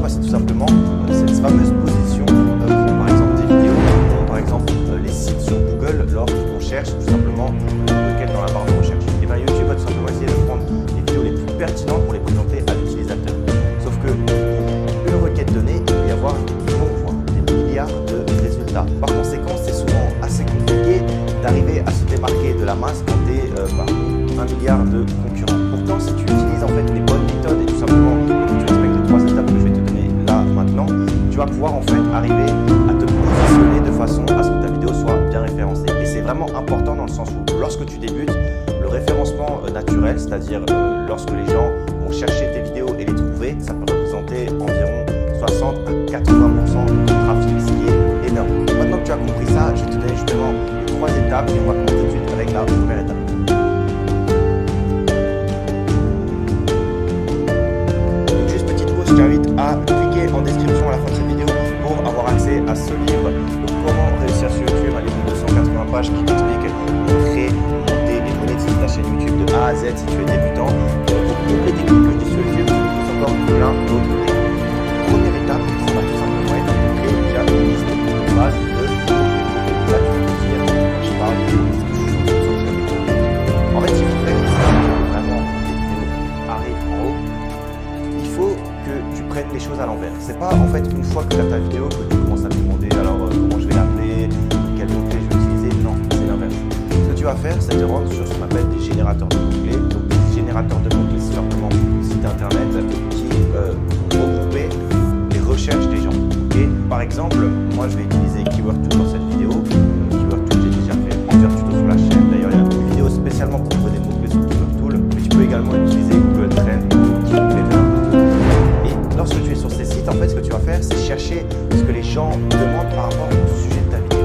quoi? C'est tout simplement cette fameuse position par exemple des vidéos, par exemple les sites sur Google lorsqu'on cherche tout simplement une requête dans la barre de recherche. Et bien YouTube va tout simplement essayer de prendre les vidéos les plus pertinentes pour les présenter à l'utilisateur. Sauf que pour une requête donnée, il peut y avoir des milliards de résultats. Par conséquent, c'est souvent assez compliqué d'arriver à se démarquer de la masse quand tu es un milliard de concurrents. Pourtant, si tu utilises en fait les bonnes méthodes et tout simplement que tu respectes les 3 étapes que je vais te donner là maintenant, tu vas pouvoir en fait arriver à te positionner de façon à ce que ta vidéo soit bien référencée. Et c'est vraiment important dans le sens où lorsque tu débutes, le référencement naturel, c'est-à-dire lorsque les gens vont chercher tes vidéos et les trouver, ça peut représenter environ 60 à 80% du trafic, ce qui est énorme. Maintenant que tu as compris ça, je vais te donner justement les 3 étapes et on va commencer tout de suite avec la première étape. Donc juste petite pause, je t'invite à cliquer en description à la fin de cette vidéo pour avoir accès à ce livre. Donc comment réussir sur YouTube, un livre de 280 pages qui t'explique créer, monter et monétiser ta chaîne YouTube de A à Z si tu es débutant. Pour toutes les techniques que je dis sur YouTube, il y a encore plein d'autres techniques. Première étape, ça va tout simplement être de créer déjà une liste de base de là tu peux dire, quand je parle de en fait, si vous voulez que vraiment les vidéos arrivent en haut, il faut que tu prennes les choses à l'envers. C'est pas en fait une fois que tu as ta vidéo que tu commences à te demander alors comment je vais l'appeler, quel mot-clé je vais utiliser. Non, c'est l'inverse. Ce que tu vas faire, c'est te rendre sur ce qu'on appelle des générateurs de mots-clés. Donc des générateurs de mots-clés, c'est simplement un site internet qui vont regrouper les recherches des gens. Et par exemple, moi je vais utiliser Keyword Tool dans cette vidéo. Keyword Tool, j'ai déjà fait plusieurs tutos sur la chaîne. D'ailleurs, il y a une vidéo spécialement pour trouver des mots-clés sur Keyword Tool. Mais tu peux également utiliser Google Trends qui te plaît bien. Et lorsque tu es sur ces sites, en fait, ce que tu vas faire, c'est chercher ce que les gens demandent par rapport au sujet de ta vidéo.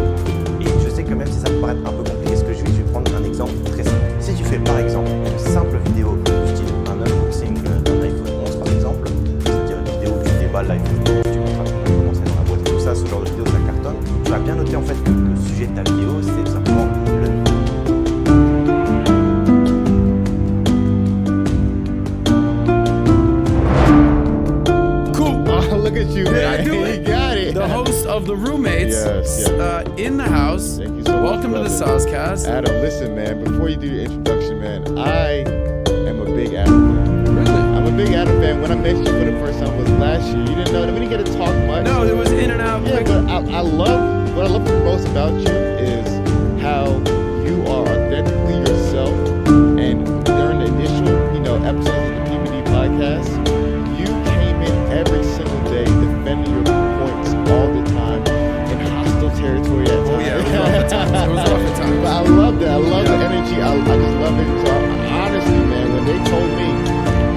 Et je sais que même si ça peut paraître un peu compliqué ce que je vais prendre un exemple très simple. Si tu fais par exemple une simple vidéo du style un unboxing d'un iPhone 11 par exemple, c'est-à-dire une vidéo où tu déballes l'iPhone 11, tu montres comment c'est dans la boîte et tout ça, ce genre de vidéo ça cartonne, tu vas bien noter en fait que le sujet de ta vidéo c'est tout simplement le Look at you, man. You got it. The host of The Roommates in the house. Thank you so much. Welcome to the Sozcast. Adam, listen, man. Before you do your introduction, man, I am a big Adam fan. Really? I'm a big Adam fan. When I met you for the first time was last year. You didn't know that we didn't get to talk much. No, it was in and out. Yeah, quick. but I love what I love most about you is how you are authentically yourself. And during the initial, episodes of the PBD podcast, you came in every single day defending your points all the time in hostile territory at times. Oh yeah, it was rough at times. It was rough at times. But I love that. I love the energy. I just love it. So honestly, man, when they told me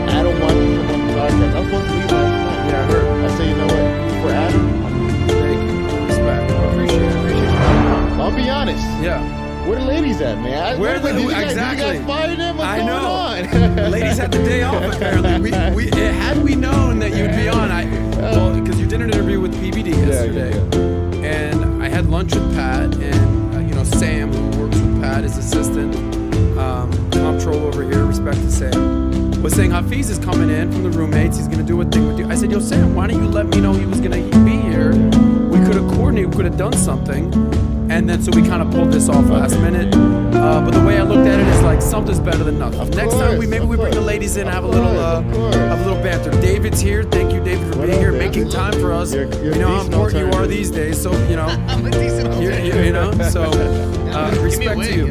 Adam wanted to come on the podcast, I was supposed to leave last night. Yeah, I heard. I said, you know what? For Adam, Thank you. Respect. I appreciate it. I'll be honest. Yeah. Where the ladies at, man? Did you guys fire them? What's I going know. on? Ladies had the day off apparently. Had we known that you'd be on, because you did an interview with PBD yesterday, and I had lunch with Pat and Sam, who works with Pat, his assistant, comptroller over here, respect to Sam, was saying Hafiz is coming in from the Roommates. He's gonna do a thing with you. I said, yo, Sam, why don't you let me know he was gonna be here? We could have coordinated. We could have done something. And then so we kind of pulled this off last minute. But the way I looked at it is like something's better than nothing. Next time we bring the ladies in, have a little banter. David's here. Thank you, David, for being here, making time for us. You're you know how important you are these days. So I'm a decent alternative. So respect to you.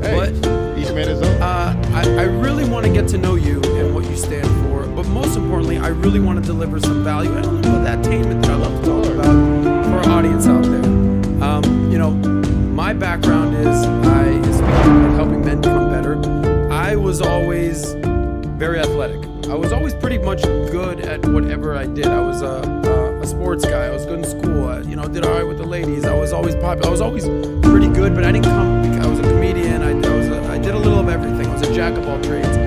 Hey, each man his own. I really want to get to know you and what you stand for. But most importantly, I really want to deliver some value. I don't know that attainment that I love to talk about for our audience out there. My background is helping men become better. I was always very athletic. I was always pretty much good at whatever I did. I was a sports guy. I was good in school. I, did all right with the ladies. I was always popular. I was always pretty good, but I didn't come. I was a comedian. I did a little of everything. I was a jack of all trades,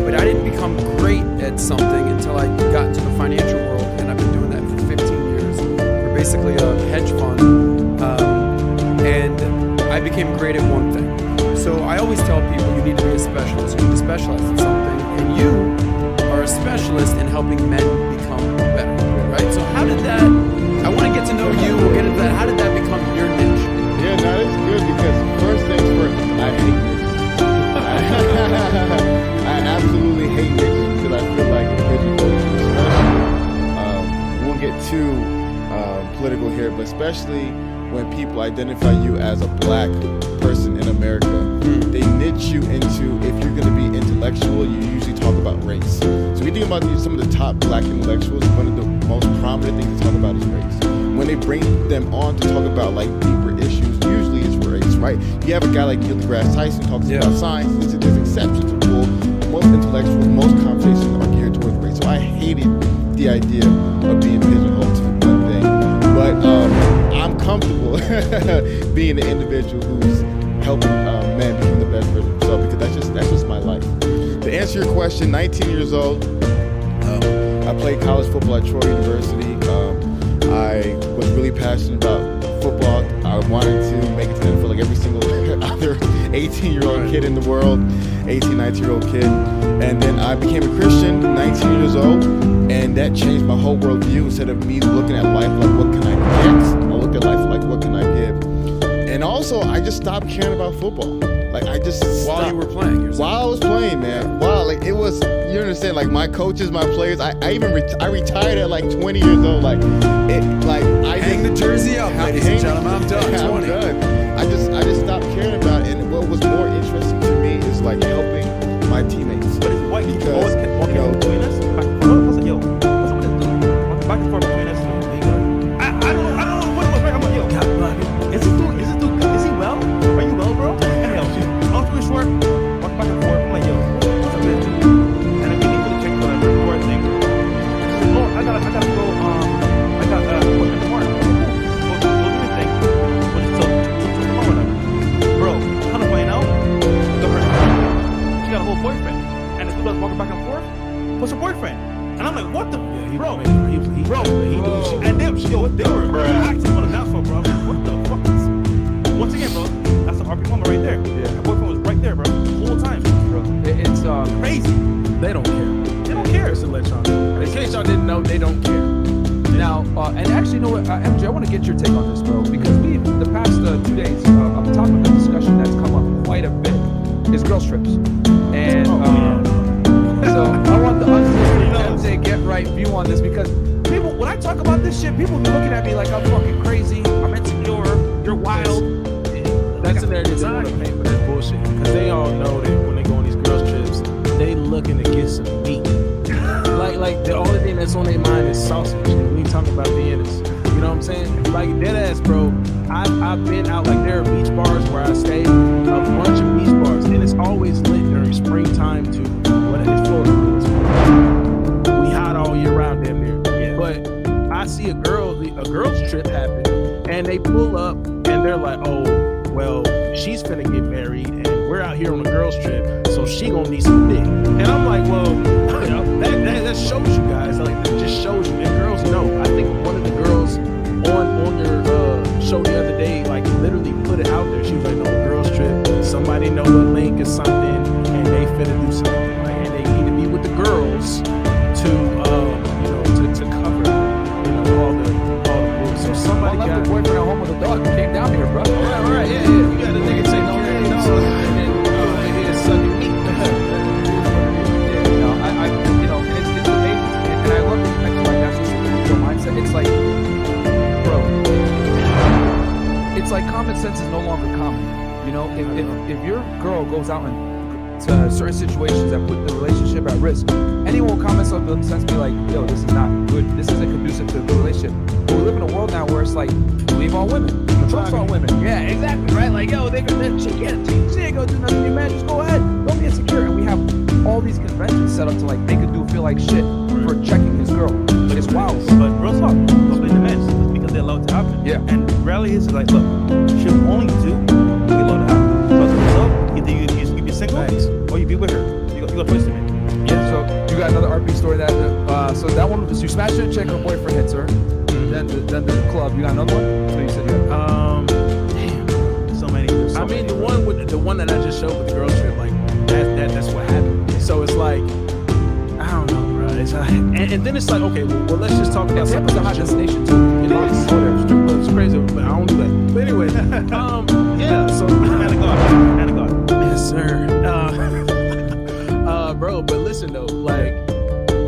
but I didn't become great at something until I got into the financial world, and I've been doing that for 15 years. We're basically a hedge fund, and I became great at one thing. So I always tell people you need to be a specialist. You need to specialize in something, and you are a specialist in helping men become better. political here, but especially when people identify you as a black person in America, they niche you into, if you're going to be intellectual, you usually talk about race. So we think about some of the top black intellectuals, one of the most prominent things to talk about is race. When they bring them on to talk about like deeper issues, usually it's race, right? You have a guy like Neil deGrasse Tyson talks about science. There's exceptions to rule. Most intellectuals, most conversations are geared towards race. So I hated the idea of being pigeonholed to one thing. But I'm comfortable being the individual who's helping men become the best version of themselves, because that's just my life. To answer your question, 19 years old, I played college football at Troy University. I was really passionate about football. I wanted to make it to the NFL like every single other 18-year-old kid in the world, 19-year-old kid. And then I became a Christian, 19 years old, and that changed my whole worldview. Instead of me looking at life like, what can I get? I look at life like, what can I give? And also, I just stopped caring about football. Like, I just While you were playing? While I was playing, man. Wow, like, it was, you understand, like, my coaches, my players, I retired at, like, 20 years old. Like, Hang the jersey up, ladies and gentlemen. I'm done. Yeah, 20. I'm done. I just stopped caring about it. And what was more interesting to me is, like, helping my teammates. But it's white people always Because, kept walking you know, between us. Back and forth. I was like, yo, what's up with this dude? Walking back and forth between us. I don't know what was right. I'm like, yo, is this dude good? Is he well? Are you well, bro? Anyhow, long story short, walking back and forth. I'm like, yo, what's up with this dude? And then we get to the check for the reward thing. She said, oh, I gotta go. I got appointment tomorrow. Go do your thing. But it's till tomorrow night. Bro, kind of find out. She got a whole boyfriend. And this dude was walking back and forth. What's her boyfriend? And I'm like, what the? Bro. And them, they were acting on the dance floor, bro. I'm like, what the fuck? Once again, bro, that's the RP mama right there. Yeah. Her boyfriend was right there, bro, the whole time. Bro, it's Crazy. They don't care. They don't care. Just to let y'all know. In case y'all didn't know, they don't care. Now, and actually, you know what, MJ, I want to get your take on this, bro, because the past 2 days, a topic of discussion that's come up quite a bit is girl trips. And so I want the MJ get right view on this, because people, when I talk about this shit, people be looking at me like I'm fucking crazy, I'm insecure, you're wild. That's the narrative they want to paint for that bullshit, because they all know that when they go on these girls trips, they looking to get some meat. like the only thing that's on their mind is sausage. And we talking about Vienna's, you know what I'm saying? Like dead ass, bro. I've been out, like there are beach bars where I stay, a bunch of beach bars, and it's always lit during springtime to what is Florida. We hot all year round damn near. Yeah. But I see a girl's trip happen, and they pull up and they're like, oh, well, she's finna get married, and we're out here on a girl's trip, so she gonna need some dick. And I'm like, well, that shows you guys, like, it just shows you. And girls know. I think one of the girls on your show the other day, like, literally put it out there. She was like, no, girls trip, somebody know the link or something, and they finna do something, like, and they need to be with the girls to, to cover, all the rules. So somebody left got your boyfriend at home with a dog and came down here, bro. all right, yeah. You got a nigga take care of the dog, and then here sucking meat. It's amazing, and I love it. I feel like that's just the mindset. It's like, bro, it's like common sense is no longer common. You know, if your girl goes out into certain situations that put the relationship at risk, anyone with common sense be like, yo, this is not good. This isn't conducive to a good relationship. But we live in a world now where it's like, believe all women. Trust all women. Yeah, exactly, right? Like, yo, she ain't gonna do nothing to you, man. Just go ahead. Don't be insecure. And we have all these conventions set up to, like, make a dude feel like shit for checking his girl. But it's wild. But real talk, don't blame the men. It's because they allow it to happen. Yeah. And the reality is, like, look, she'll only do what you allow to happen. So as a result, either you be single or you be with her. You got a choice to make. Yeah, so you got another RP story that, so that one was you smash her chick, her boyfriend hits her, then the club. You got another one? So you said you had. Damn. So many. I mean, the one that I just showed with the girl trip, like that's what happened. So it's like, I don't know, bro. It's like, and then it's like, okay, well let's just talk about Tampa's a hot destination too. It is. Strip club's crazy, but I don't do that. But anyway, yeah. So Man of God. yes, sir. Bro, but listen though, like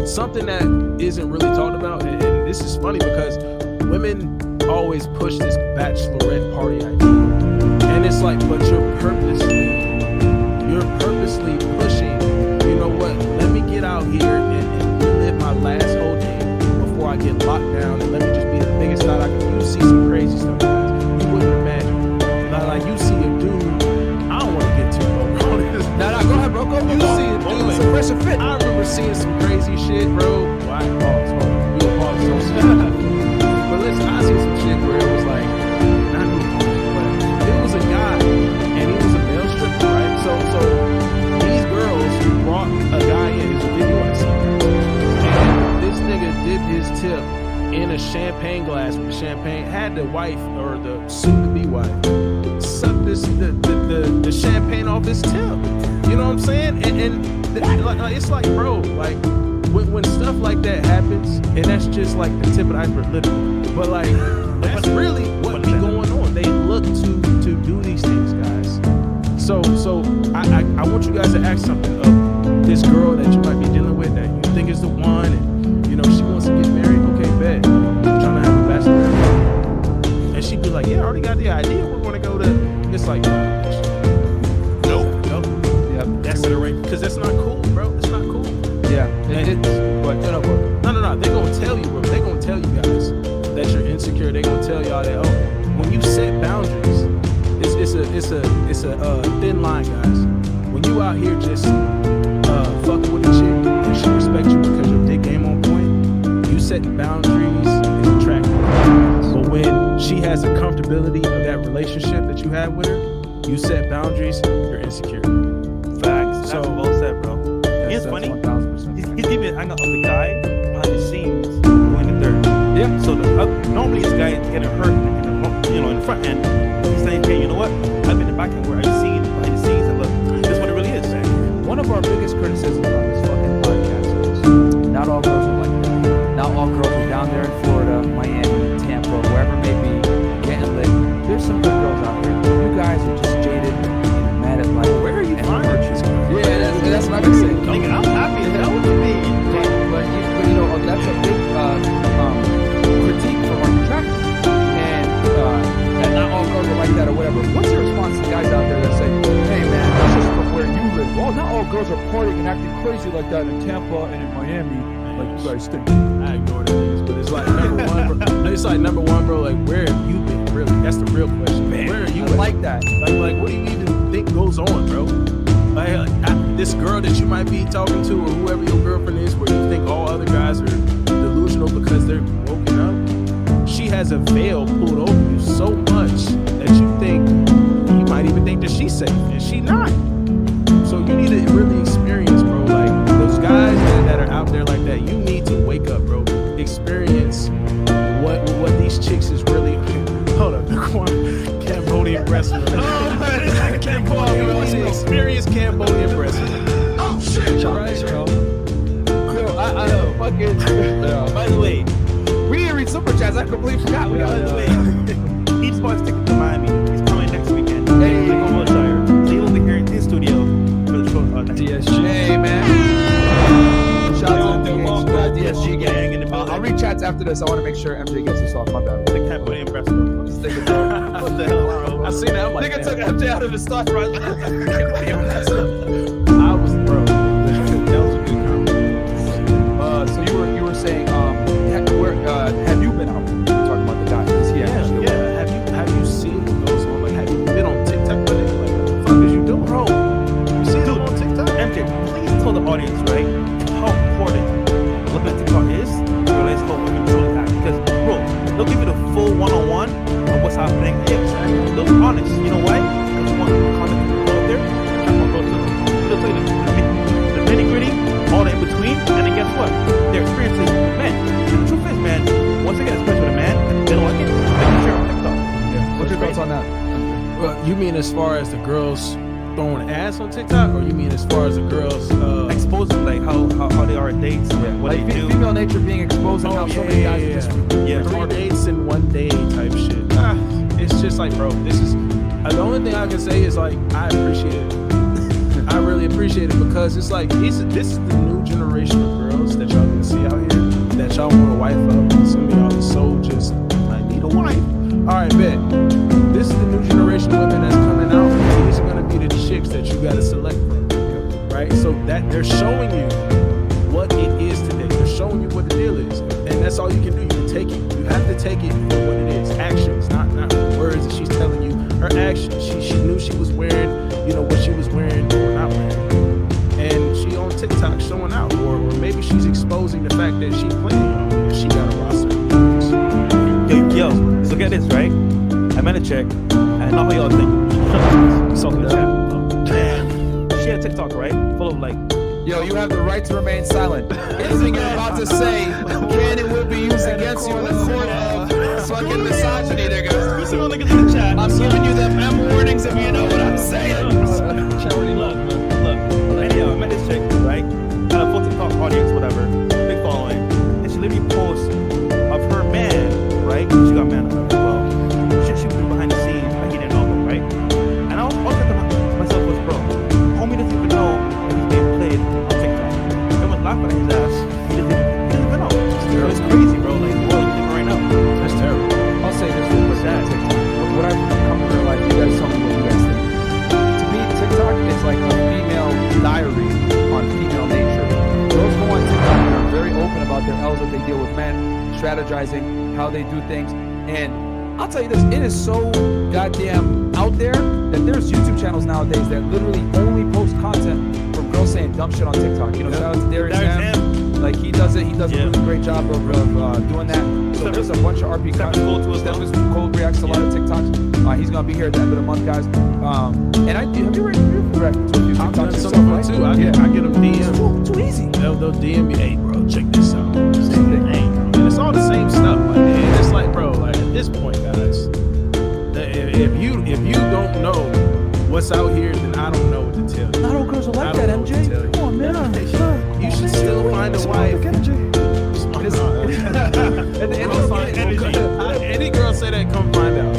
something that isn't really talked about, and this is funny because women always push this bachelorette party idea. And it's like, but you're purposely pushing, you know what, let me get out here and live my last whole day before I get locked down, and let me just be the biggest thought I can. You see some crazy stuff, guys. You wouldn't imagine. Like you see a dude, I don't want to get too low on this. Go ahead, bro. You see a dude, It's a fresh and fit. I remember seeing some crazy shit, bro. Well, I pause. We will pause so soon. But listen, I see some shit where it was like, not me, but it was a guy, and he was a male stripper, right? So these girls brought a guy in, his video I see, and this nigga dipped his tip in a champagne glass with champagne, had the wife, or the soon-to-be wife, suck the champagne off his tip. You know what I'm saying? Like, it's like, bro, like when stuff like that happens, and that's just like the tip of the iceberg, literally. But like, that's really what be going on. They look to do these things, guys. So I want you guys to ask something of this girl that you might be dealing with that you think is the one, and you know she wants to get married. Okay, bet. I'm trying to have a bachelorette, and she'd be like, yeah, I already got the idea. We're going to go to. It's like, nope. Yeah, That's the right, because that's not cool, bro. It's not cool. yeah. But No. They're gonna tell you, bro. They're gonna tell you guys that you're insecure. They're gonna tell y'all that, oh, when you set boundaries, it's a thin line, guys. When you out here just fucking with a chick and she respects you because your dick game on point, you setting boundaries is attractive. But when she has the comfortability of that relationship that you have with her, you set boundaries, you're insecure. Facts. So- That's well said, bro. It's funny. 1,000%. He's giving an angle of the guy behind the scenes doing the dirt. Yeah. So normally this guy is getting hurt in the front end. He's saying, hey, you know what? I've been in the back end where I've seen behind the scenes, and look, this is what it really is. One of our biggest criticisms on this fucking podcast is not all girls are like that. Not all girls are down there in Florida, Miami, Tampa, wherever it may be, getting lit. There's some good girls out here. You guys are just jaded and mad at life. Where are you finding this? Yeah, that's what I've been saying. Like, I'm happy as hell. What you mean? But you know, that's a big critique from our detractors. And not all girls are like that or whatever. What's your response to guys out there that say, hey man, that's just from where you live. Well, not all girls are partying and acting crazy like that in Tampa and in Miami. Like you guys think. I ignore the things, but it's like number one, bro. It's like number one, bro. Like, where have you been? Really, that's the real question. Man, where are you? I at? like that. Like, what do you even think goes on, bro? Like, this girl that you might be talking to, or whoever your girlfriend is, where you think all other guys are delusional because they're woken up. She has a veil pulled over you so much that you think you might even think that she's safe, and she not. So you need to really experience, bro. Like those guys that are out there like that, you need to wake up, bro. Experience what these chicks is really. Hold up, Cambodian wrestling. Oh man, it's like Cambodian. Experience Cambodian wrestling. Oh shit, right, bro. Yo, I know. Fucking. Yeah. By the way, We didn't read super chats. I completely forgot. We by got the way, he's bought his ticket to Miami. He's coming next weekend. Hey. He's going to Wilshire. So he'll be here in his studio for the show. DSG, man. Shout out to DSG gang. in the building. I'll read chats after this. I want to make sure MJ gets this off. My bad. The Cambodian wrestler. This nigga took- What the hell, bro? I seen that. I'm like, nigga damn. took MJ out of his stuff, right? I was, bro. That was a good comment. So you were saying, have you been out? Talking about the guy. Is he actually? Yeah. Have you seen what goes on? Like, have you been on TikTok with it? Like, what the fuck is you doing, bro? You see him on TikTok? MJ, please tell the audience, right, how important looking at TikTok is to realize how women truly act. Because, bro, they'll give you the full one-on-one on what's happening. They'll be honest. You know why? Everyone comment out there, can't go to them. They'll tell you the nitty-gritty, all the in-between, and then guess what? Their experiences with men. And the truth is, man, once they get experience with a man, and they don't like it, they can share on TikTok. Yeah. What's your thoughts on that? Well, you mean as far as the girls throwing ass on TikTok, or you mean as far as the girls? Exposing, like, how they are at dates, what Like they do. female nature being exposed and how so many guys are just. Yeah. 3 dates in 1 day type shit. It's just like, bro, this is the only thing I can say is like I appreciate it. I really appreciate it because it's like this is the new generation of girls that y'all gonna see out here that y'all want to wife up. Some of y'all are so just I need a wife. fact she knew she was wearing, what she was wearing or not wearing, and she on TikTok showing out, or maybe she's exposing the fact that she playing, and she got a roster. Yo, look at this, right? I met a chick, and I know how y'all think. Salt in the chat. She had TikTok, right? Full of like. Yo, you have the right to remain silent. Anything you're about to say can and will be used against you in the court of fucking misogyny, there, guys. Look at the chat. I'm giving you the M warnings if you know what I'm saying. Charity, look. Anyhow, I met this chick, right? Had a full TikTok audience, whatever, big following, and she literally posts of her man, right? She got man as well. She was behind the scenes, like he didn't know her, right? And I was thinking to myself, bro, homie doesn't even know that he's being played on TikTok. Everyone's laughing at his ass. He doesn't even know. It's crazy, bro. Like, the world is living right now. That's terrible. I'll say this real quick on TikTok. What I've come to realize, you guys tell me what you guys think. To me, TikTok is like a female diary on female nature. Girls go on TikTok and are very open about their L's that they deal with men, strategizing, how they do things. And I'll tell you this, it is so goddamn out there that there's YouTube channels nowadays that literally only post content from girls saying dumb shit on TikTok. Shout out to Darius Ham. Like, he does a really great job of doing that. So there's a bunch of RP content. Stephen's Cold reacts to a lot of TikToks. He's gonna be here at the end of the month, guys. And have you reacted to a few I've done TikToks some yourself, of right? them too. I get them DM. Too easy. They'll DM me, hey bro, check this out. And it's all the same stuff. Like, and it's like, bro, like at this point, guys, if you don't know what's out here, then I don't know what to tell you. Not all girls are like that, MJ. Come on, man. You should still find a wife. Any girl say that, come find out.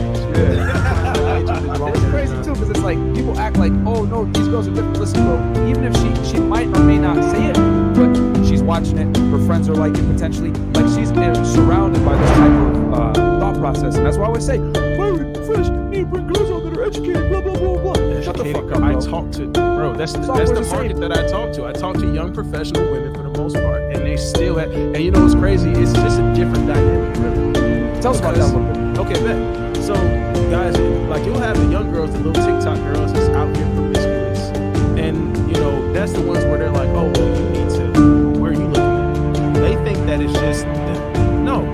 It's crazy too, because it's like people act like, oh no, these girls are different. Listen, bro, even if she might or may not say it, but she's watching it, her friends are like it potentially, like she's surrounded by this type of thought process, and that's why I always say, Larry, fresh, you need to bring girls out that are educated, blah blah blah blah. Shut the fuck up, bro. I talk to, bro. That's the market that I talk to. I talk to young professional women for the most part, and they still have. And you know what's crazy? It's just a different dynamic, really. Tell us about that a little bit. Okay, bet. So, guys, like you'll have the young girls, the little TikTok girls that's out here promiscuous, and that's the ones where they're like, oh, well, you need to. Where are you looking at? They think that it's just no.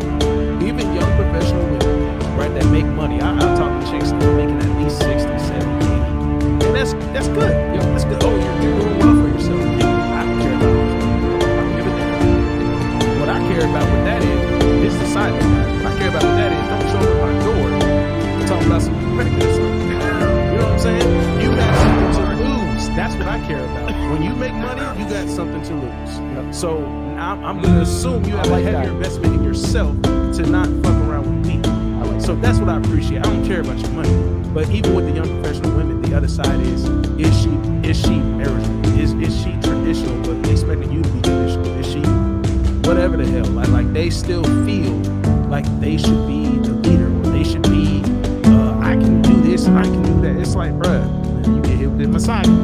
Even young professional women, right, that make money. I'm talking chicks that are making at least 60, 70, 80, and that's good. That's good. Oh, you're doing well for yourself. I don't care about it. I don't give a damn. What I care about with that is the side of that. What I care about with that is don't show up at my door talking about some predicate or something. You know what I'm saying? You got something to lose. That's what I care about. When you make money, you got something to lose. So I'm going to assume you have a heavier investment in yourself to not fuck around with me. So that's what I appreciate. I don't care about your money. But even with the young professional women, the other side is she marriageable? Is she traditional but expecting you to be traditional? Is she whatever the hell? Like they still feel like they should be the leader, or they should be I can do this and I can do that. It's like, bruh, you get hit with the misogyny.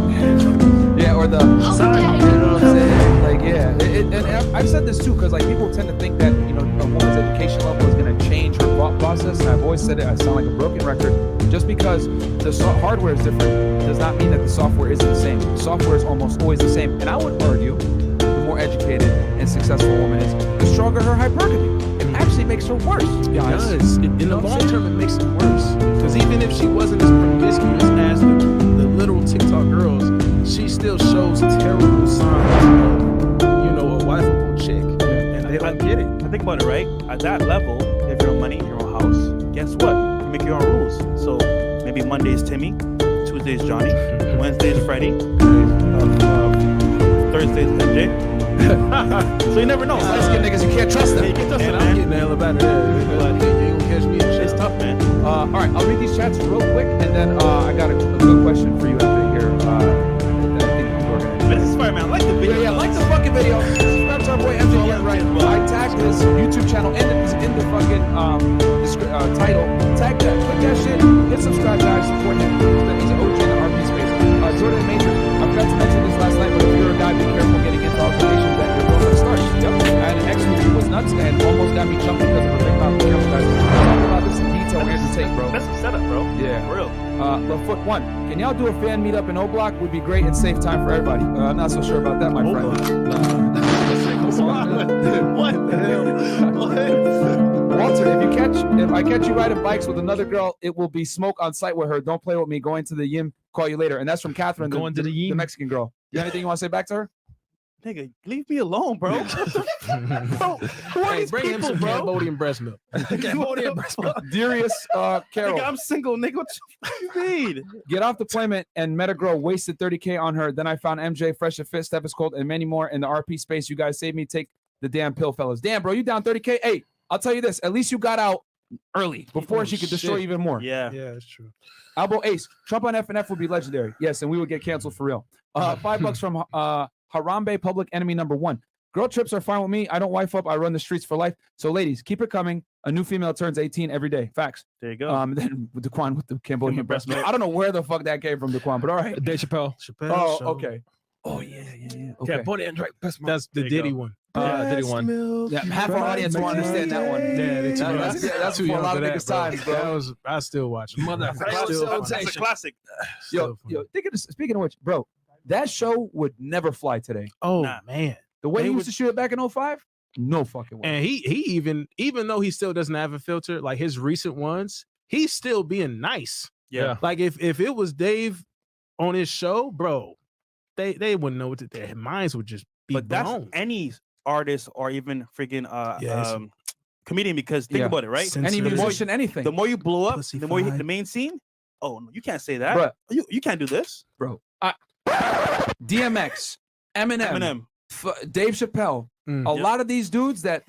Yeah, or the misogyny. You know what I'm saying? Like, yeah. And I've said this too, because like people tend to think that a woman's education level is going to change her thought process, and I've always said it. I sound like a broken record. Just because the hardware is different does not mean that the software isn't the same. The software is almost always the same. And I would argue the more educated and successful a woman is, the stronger her hypergamy. It actually makes her worse, guys. It does. In the long term, it makes it worse. Because even if she wasn't as promiscuous as the little TikTok girls, she still shows terrible signs of, a wifeable chick. And they don't get it. I think about it, right? At that level, if you're money in your own house, guess what? You make your own rules. So maybe Monday's Timmy, Tuesday's Johnny, Wednesday's Freddie, Thursday's MJ. So you never know. Light-skinned niggas, you can't trust them. Yeah, you can't trust them, I'm man. getting the hell about it. You ain't gonna catch me in the It's shit. tough, man. All right, I'll read these chats real quick, and then I got a good question for you, MJ, here. That I think we're gonna. This is fire, man. I like the video. Yeah, like the fucking video. Subscribe to our boy MJ right. I tagged his YouTube channel and it's in the fucking title. Tag that, click that shit, hit subscribe, guys, support him. He's an OG in the RP space. Jordan Major, I forgot to mention this last night, but if you're a guy, be careful getting into altercations that your girlfriend starts. I had an ex who was nuts and almost got me jumped because of a big mouth. Be careful, guys. We'll talk about this in detail. Here's the take, bro. That's a setup, bro. Yeah. For real. foot one. Can y'all do a fan meetup in O Block? Would be great and save time for everybody. I'm not so sure about that, my friend. What the hell? Walter, if I catch you riding bikes with another girl, it will be smoke on site with her. Don't play with me. Going to the Yim. Call you later. And that's from Catherine, the Mexican girl. You have anything you want to say back to her? Nigga, leave me alone, bro. Bro, who are these bring him people, some bro? Cambodian breast milk. Cambodian breast milk. Darius Carroll. Nigga, I'm single, nigga. What you mean? Get off deployment and met a girl, wasted 30K on her. Then I found MJ, Fresh and Fit, Steph is Cold, and many more in the RP space. You guys saved me. Take the damn pill, fellas. Damn, bro, you down 30K? Hey, I'll tell you this. At least you got out early before she could destroy even more. Yeah, that's true. Albo Ace, Trump on FNF would be legendary. Yes, and we would get canceled for real. $5 from Harambe, public enemy number 1. Girl trips are fine with me. I don't wife up. I run the streets for life. So, ladies, keep it coming. A new female turns 18 every day. Facts. there you go. Then with Daquan with the Cambodian breast milk. I don't know where the fuck that came from, Daquan, but all right. Dave Chappelle. Oh, show. okay. Oh, yeah. Okay. Cambodian breast milk. That's the There you Diddy go. one. Diddy one. Yeah, half our audience will understand that one. Yeah, That's too for a young lot for of that, niggas' bro. times, bro. That was, I still watch it. That's a classic. Yo, speaking of which, bro, that show would never fly today. Oh Nah. man. The way They he would- used to shoot it back in 05, no fucking way. And he even though he still doesn't have a filter, like his recent ones, he's still being nice. Yeah. Like if it was Dave on his show, bro, they wouldn't know what their minds would just be But blown. that's any artist or even freaking Yes. comedian, because think Yeah. about it, right? Sensitive. Any emotion, anything. The more you blow up, Pussy the more you hit fine. the main scene. Oh no, you can't say that. Bruh. You can't do this. Bro. DMX, Eminem, Dave Chappelle, Mm. a Yep. lot of these dudes that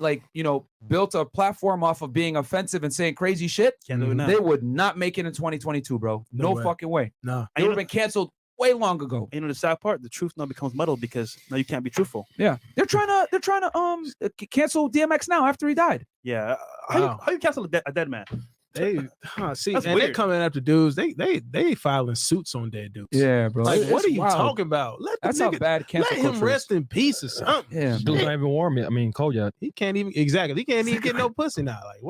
built a platform off of being offensive and saying crazy shit, Can't do it now. they would not make it in 2022, bro. No No way. fucking way. No. They would have been canceled way long ago. You know the sad part? The truth now becomes muddled because now you can't be truthful. Yeah, they're trying to cancel DMX now after he died. Yeah. Wow. How you cancel a dead man? See, That's and they're weird. coming after dudes. They filing suits on dead dudes. Yeah, bro. Like, It's what are you wild. talking about? Let the That's how nigga, bad cancel let him culture is. rest in peace or something. Yeah, Dude's not even warm yet. I mean, cold yet. He can't even He can't even get no pussy now. Like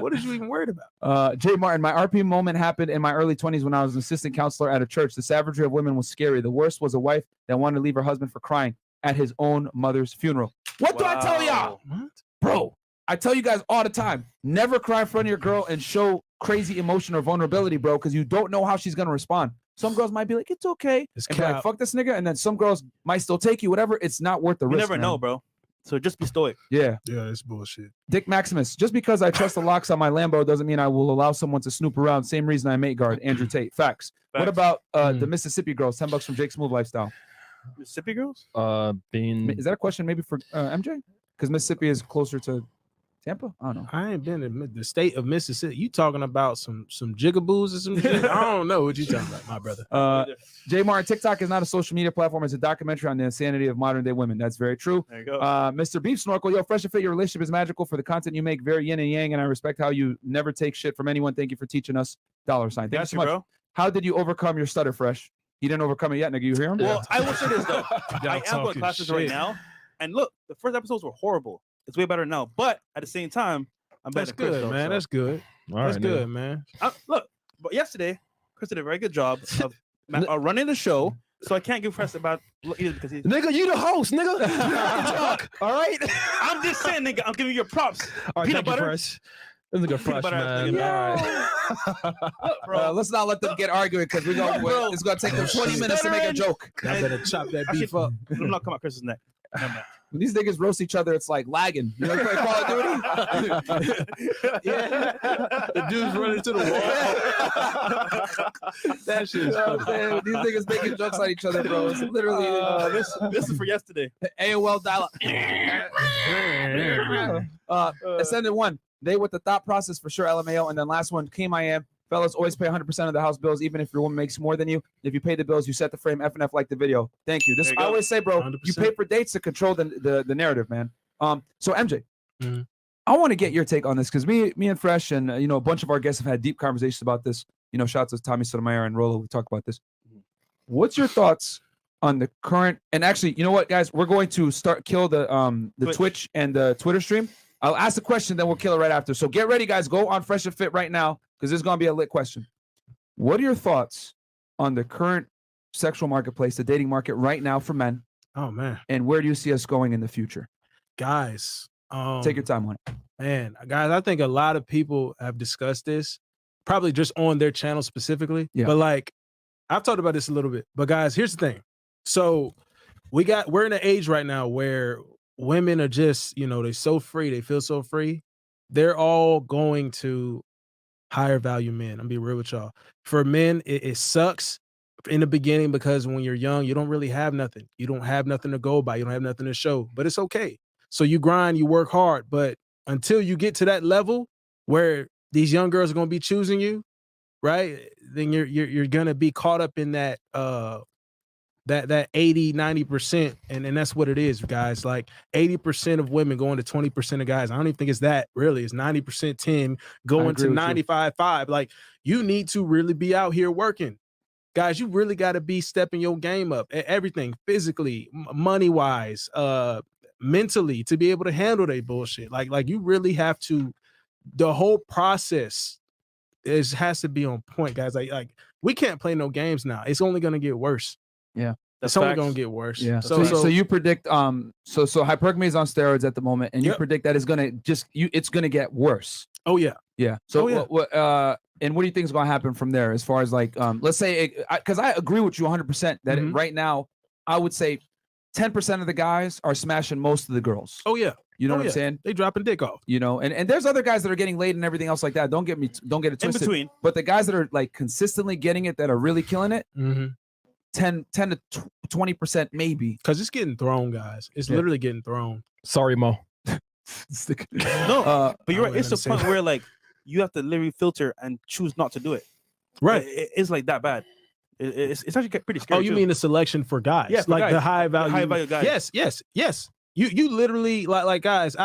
what is you even worried about? Jay Martin, my RP moment happened in my early 20s when I was an assistant counselor at a church. The savagery of women was scary. The worst was a wife that wanted to leave her husband for crying at his own mother's funeral. What do I tell y'all? What? Bro, I tell you guys all the time, never cry in front of your girl and show crazy emotion or vulnerability, bro, because you don't know how she's going to respond. Some girls might be like, it's okay. It's And be like, cap. fuck this nigga. And then some girls might still take you, whatever. It's not worth the You risk. never man. know, bro. So just be stoic. Yeah. Yeah, it's bullshit. Dick Maximus, just because I trust the locks on my Lambo doesn't mean I will allow someone to snoop around. Same reason I mate guard. Andrew Tate. Facts. What Facts. about the Mississippi girls? $10 from Jake Smooth Lifestyle. Mississippi girls? Being Is that a question maybe for MJ? Because Mississippi is closer to Tampa? I don't know. I ain't been in the state of Mississippi. You talking about some jigaboos or some shit? I don't know what you talking about, my brother. Jay Martin, TikTok is not a social media platform. It's a documentary on the insanity of modern day women. That's very true. There you go. Mr. Beef Snorkel, yo, Fresh and Fit, your relationship is magical for the content you make. Very yin and yang, and I respect how you never take shit from anyone. Thank you for teaching us. $sign. Thank you Got so you, much. bro. How did you overcome your stutter, Fresh? He didn't overcome it yet, nigga. You hear him? Well, I will say this though. I am going talking to classes right shit. now, and look, the first episodes were horrible. It's way better now, but at the same time, I'm better That's than Chris, good, though, man. so- That's good. all That's right, good, man. Look, but yesterday, Chris did a very good job of running the show, so I can't give Chris about either because he's. nigga, you the host, nigga. You have to talk, all right. I'm just saying, nigga. I'm giving you your props. All right, Peanut thank you, butter. Fresh. This nigga Fresh, butter, man. nigga. All right. Look, bro. Let's not let them get arguing because we're going. Bro. It's going to take them 20 minutes to make a joke. I better chop that beef up. I'm not come out Chris's neck. Never mind. When these niggas roast each other, it's like lagging. You know, you play Call of Duty. Yeah. The dude's running to the wall. That shit is funny. Man, these niggas making jokes on each other, bro. It's literally This is for yesterday. AOL dial-up. Ascended one. They with the thought process for sure. LMAO. And then last one, Came I Am. Fellas, always pay 100% of the house bills, even if your woman makes more than you. If you pay the bills, you set the frame. FNF like the video. Thank you. This There you I go. always say, bro. 100%. You pay for dates to control the narrative, man. So MJ, Mhm. I want to get your take on this because me and Fresh and a bunch of our guests have had deep conversations about this. Shouts to Tommy Sotomayor and Rolo. We talk about this. What's your thoughts on the current? And actually, you know what, guys? We're going to kill the Twitch and the Twitter stream. I'll ask the question, then we'll kill it right after. So get ready, guys. Go on Fresh and Fit right now because this is going to be a lit question. What are your thoughts on the current sexual marketplace, the dating market right now for men, Oh man, and where do you see us going in the future? guys, Take your time on it. man, guys. I think a lot of people have discussed this, probably just on their channel specifically. Yeah. But like, I've talked about this a little bit. But guys, here's the thing. So we're in an age right now where women are just, they're so free. They feel so free. They're all going to higher value men. I'm gonna be real with y'all. For men, it sucks in the beginning because when you're young, you don't really have nothing. You don't have nothing to go by. You don't have nothing to show. But it's okay. So you grind, you work hard. But until you get to that level where these young girls are gonna be choosing you, right? Then you're gonna be caught up in that that 80, 90%. And that's what it is, guys. Like 80% of women going to 20% of guys. I don't even think it's that really. It's 90% 10 going to 95-5. Like you need to really be out here working. Guys, you really got to be stepping your game up at everything, physically, money-wise, mentally, to be able to handle that bullshit. Like you really have to, the whole process has to be on point, guys. Like we can't play no games now. It's only gonna get worse. Yeah. It's only gonna get worse. Yeah. So So you predict so hypergamy is on steroids at the moment, and you Yep. predict that it's gonna get worse. oh yeah. Yeah. So Oh, yeah. what and what do you think is going to happen from there as far as like let's say because I agree with you 100% that Mhm. right now I would say 10% of the guys are smashing most of the girls. Oh yeah. You know Oh, what yeah. I'm saying? They dropping dick off. You know, and there's other guys that are getting laid and everything else like that. Don't get it In twisted. between. But the guys that are like consistently getting it, that are really killing it, Mm-hmm. 10 to 20% maybe. Because it's getting thrown, guys. It's Yeah. literally getting thrown. Sorry, Mo. No, but you're I right. It's the understand. point where like you have to literally filter and choose not to do it. Right. It's like that bad. It's actually pretty scary. Oh, you too. mean the selection for guys? Yeah, for like guys. the high The value. high value guys. Yes. You literally like guys.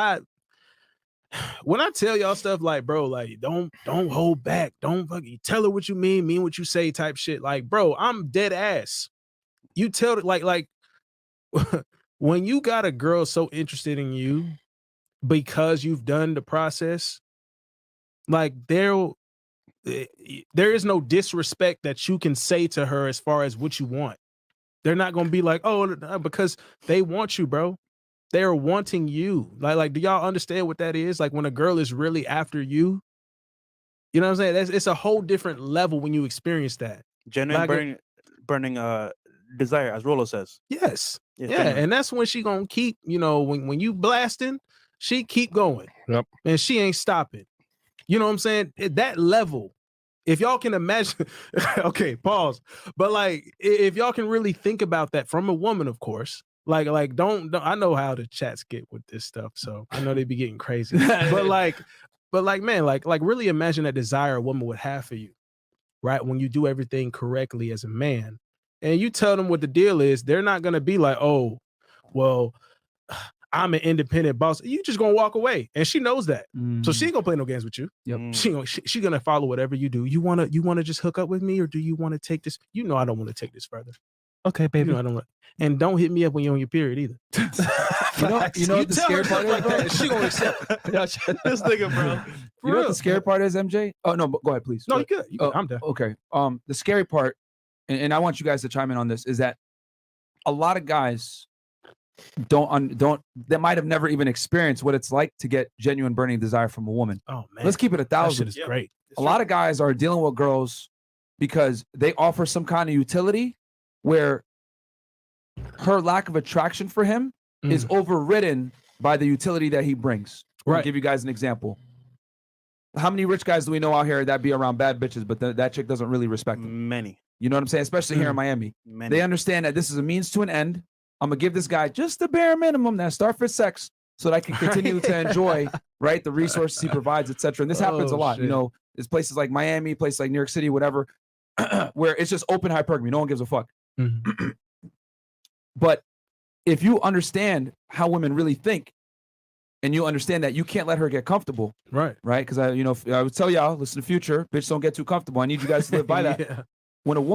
When I tell y'all stuff like, bro, like don't hold back. Don't fucking tell her what you mean what you say type shit. Like, bro, I'm dead ass. You tell it like when you got a girl so interested in you because you've done the process, like there is no disrespect that you can say to her as far as what you want. They're not gonna be like, oh, because they want you, bro. They're wanting you. Like, do y'all understand what that is? Like when a girl is really after you, you know what I'm saying? It's a whole different level when you experience that. Genuine Like burning desire, as Rolo says. Yes. Yes, Yeah. genuine. And that's when she gonna keep, when you blasting, she keep going. Yep. And she ain't stopping. You know what I'm saying? At that level, if y'all can imagine, okay, pause. But like, if y'all can really think about that from a woman, of course, like don't I know how the chats get with this stuff, so I know they be getting crazy. but like, man, like really imagine that desire a woman would have for you, right? When you do everything correctly as a man, and you tell them what the deal is, they're not gonna be like, oh, well, I'm an independent boss. You just gonna walk away, and she knows that. So she ain't gonna play no games with you. Yep. She gonna follow whatever you do. You wanna just hook up with me, or do you want to take this? I don't want to take this further. Okay, baby. I don't want. And don't hit me up when you're on your period either. You know what the tell her scary part stuff is, like bro? that, she gonna accept it. This nigga, bro. You know what the scary part is, MJ? Oh no, but go ahead, please. No, Go you good. You Oh, good. I'm done. Okay. The scary part, and I want you guys to chime in on this, is that a lot of guys that might have never even experienced what it's like to get genuine burning desire from a woman. Oh man, Let's keep it that 1,000. shit is great. A lot of guys are dealing with girls because they offer some kind of utility where her lack of attraction for him is overridden by the utility that he brings. I'll Right. give you guys an example. How many rich guys do we know out here that be around bad bitches, but that chick doesn't really respect them? Many. You know what I'm saying? Especially here in Miami. Many. They understand that this is a means to an end. I'm gonna give this guy just the bare minimum, that start for sex, so that I can continue to enjoy, right, the resources he provides, etc. And this happens a lot. shit. You know, there's places like Miami, places like New York City, whatever, where it's just open hypergamy. No one gives a fuck. Mhm. But if you understand how women really think, and you understand that you can't let her get comfortable, Right. right? Because I would tell y'all, listen to Future, bitch, don't get too comfortable. I need you guys to live by that. Yeah. When a woman